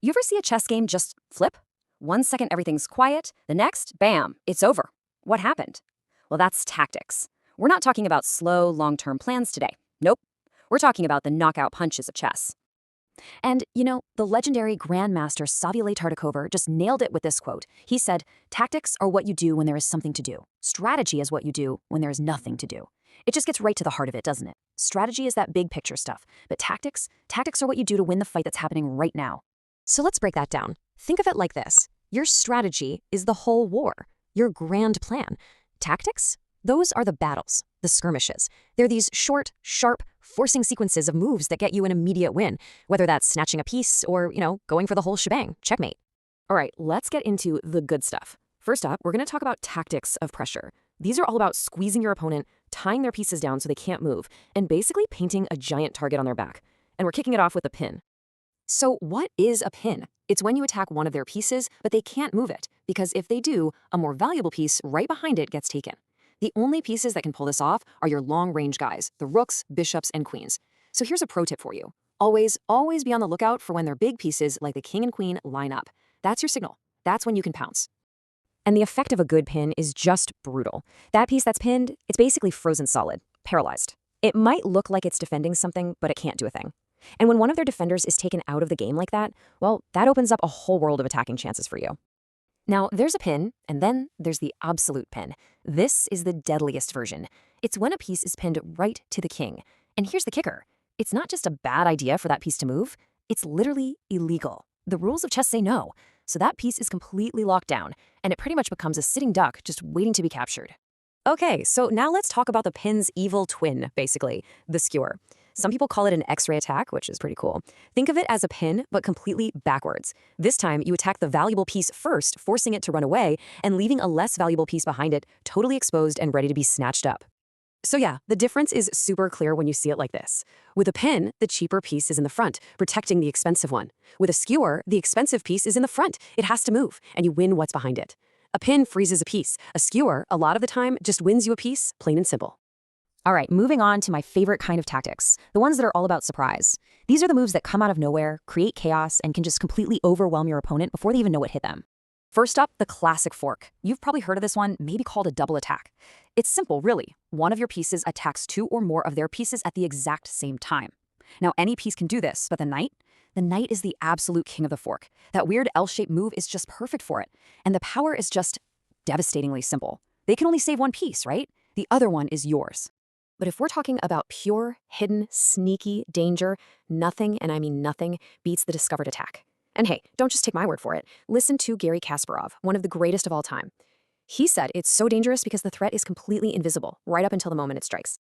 You ever see a chess game just flip? 1 second everything's quiet, the next, bam, it's over. What happened? Well, that's tactics. We're not talking about slow, long-term plans today. Nope. We're talking about the knockout punches of chess. And, the legendary Grandmaster Saviele Tartakover just nailed it with this quote. He said, "Tactics are what you do when there is something to do. Strategy is what you do when there is nothing to do." It just gets right to the heart of it, doesn't it? Strategy is that big picture stuff, but tactics are what you do to win the fight that's happening right now. So let's break that down. Think of it like this. Your strategy is the whole war, your grand plan. Tactics? Those are the battles, the skirmishes. They're these short, sharp, forcing sequences of moves that get you an immediate win, whether that's snatching a piece or, going for the whole shebang, checkmate. All right, let's get into the good stuff. First up, we're going to talk about tactics of pressure. These are all about squeezing your opponent, tying their pieces down so they can't move, and basically painting a giant target on their back. And we're kicking it off with a pin. So what is a pin? It's when you attack one of their pieces, but they can't move it, because if they do, a more valuable piece right behind it gets taken. The only pieces that can pull this off are your long-range guys, the rooks, bishops, and queens. So here's a pro tip for you. Always be on the lookout for when their big pieces, like the king and queen, line up. That's your signal. That's when you can pounce. And the effect of a good pin is just brutal. That piece that's pinned, it's basically frozen solid, paralyzed. It might look like it's defending something, but it can't do a thing. And when one of their defenders is taken out of the game like that, well, that opens up a whole world of attacking chances for you. Now, there's a pin, and then there's the absolute pin. This is the deadliest version. It's when a piece is pinned right to the king. And here's the kicker. It's not just a bad idea for that piece to move. It's literally illegal. The rules of chess say no. So that piece is completely locked down, and it pretty much becomes a sitting duck just waiting to be captured. Okay, so now let's talk about the pin's evil twin, basically, the skewer. Some people call it an X-ray attack, which is pretty cool. Think of it as a pin, but completely backwards. This time, you attack the valuable piece first, forcing it to run away, and leaving a less valuable piece behind it, totally exposed and ready to be snatched up. So yeah, the difference is super clear when you see it like this. With a pin, the cheaper piece is in the front, protecting the expensive one. With a skewer, the expensive piece is in the front. It has to move, and you win what's behind it. A pin freezes a piece. A skewer, a lot of the time, just wins you a piece, plain and simple. All right, moving on to my favorite kind of tactics, the ones that are all about surprise. These are the moves that come out of nowhere, create chaos, and can just completely overwhelm your opponent before they even know what hit them. First up, the classic fork. You've probably heard of this one, maybe called a double attack. It's simple, really. One of your pieces attacks two or more of their pieces at the exact same time. Now, any piece can do this, but the knight is the absolute king of the fork. That weird L-shaped move is just perfect for it. And the power is just devastatingly simple. They can only save one piece, right? The other one is yours. But if we're talking about pure, hidden, sneaky danger, nothing, and I mean nothing, beats the discovered attack. And hey, don't just take my word for it. Listen to Garry Kasparov, one of the greatest of all time. He said it's so dangerous because the threat is completely invisible, right up until the moment it strikes.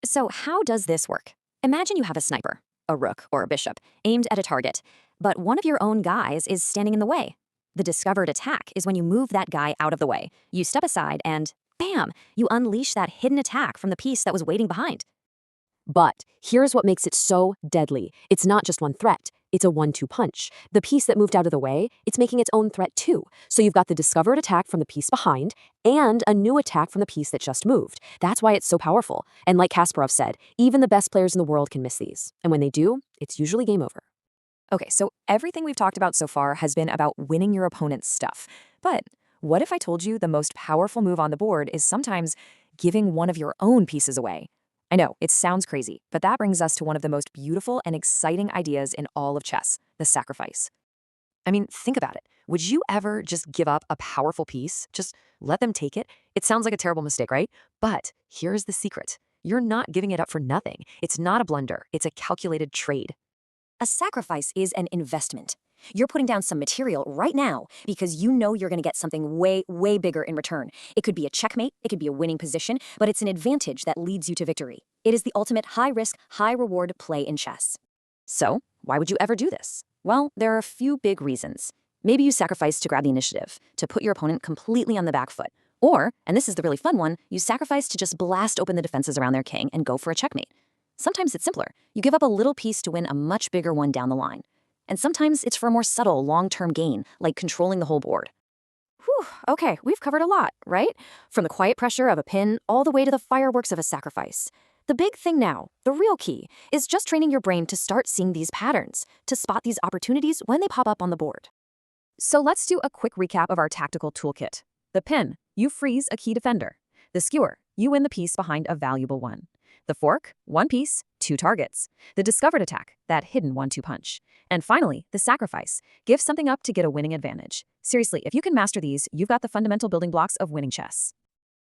So how does this work? Imagine you have a sniper, a rook or a bishop, aimed at a target, but one of your own guys is standing in the way. The discovered attack is when you move that guy out of the way. You step aside and bam, you unleash that hidden attack from the piece that was waiting behind. But here's what makes it so deadly. It's not just one threat. It's a 1-2 punch. The piece that moved out of the way, it's making its own threat too. So you've got the discovered attack from the piece behind and a new attack from the piece that just moved. That's why it's so powerful. And like Kasparov said, even the best players in the world can miss these. And when they do, it's usually game over. Okay, so everything we've talked about so far has been about winning your opponent's stuff. But what if I told you the most powerful move on the board is sometimes giving one of your own pieces away? I know, it sounds crazy, but that brings us to one of the most beautiful and exciting ideas in all of chess, the sacrifice. I mean, think about it. Would you ever just give up a powerful piece? Just let them take it? It sounds like a terrible mistake, right? But here's the secret. You're not giving it up for nothing. It's not a blunder. It's a calculated trade. A sacrifice is an investment. You're putting down some material right now because you know you're going to get something way, way bigger in return. It could be a checkmate, it could be a winning position, but it's an advantage that leads you to victory. It is the ultimate high-risk, high-reward play in chess. So, why would you ever do this? Well, there are a few big reasons. Maybe you sacrifice to grab the initiative, to put your opponent completely on the back foot. Or, and this is the really fun one, you sacrifice to just blast open the defenses around their king and go for a checkmate. Sometimes it's simpler. You give up a little piece to win a much bigger one down the line. And sometimes it's for a more subtle, long-term gain, like controlling the whole board. Whew, okay, we've covered a lot, right? From the quiet pressure of a pin all the way to the fireworks of a sacrifice. The big thing now, the real key, is just training your brain to start seeing these patterns, to spot these opportunities when they pop up on the board. So let's do a quick recap of our tactical toolkit. The pin, you freeze a key defender. The skewer, you win the piece behind a valuable one. The fork, one piece, two targets. The discovered attack, that hidden 1-2 punch. And finally, the sacrifice, give something up to get a winning advantage. Seriously, if you can master these, you've got the fundamental building blocks of winning chess.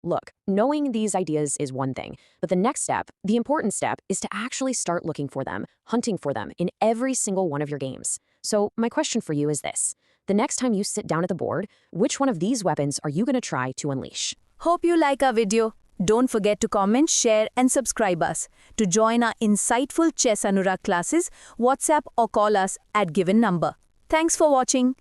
Look, knowing these ideas is one thing, but the next step, the important step, is to actually start looking for them, hunting for them in every single one of your games. So my question for you is this. The next time you sit down at the board, which one of these weapons are you going to try to unleash? Hope you like our video. Don't forget to comment, share and subscribe us. To join our insightful Chess Anurag classes, WhatsApp or call us at given number. Thanks for watching.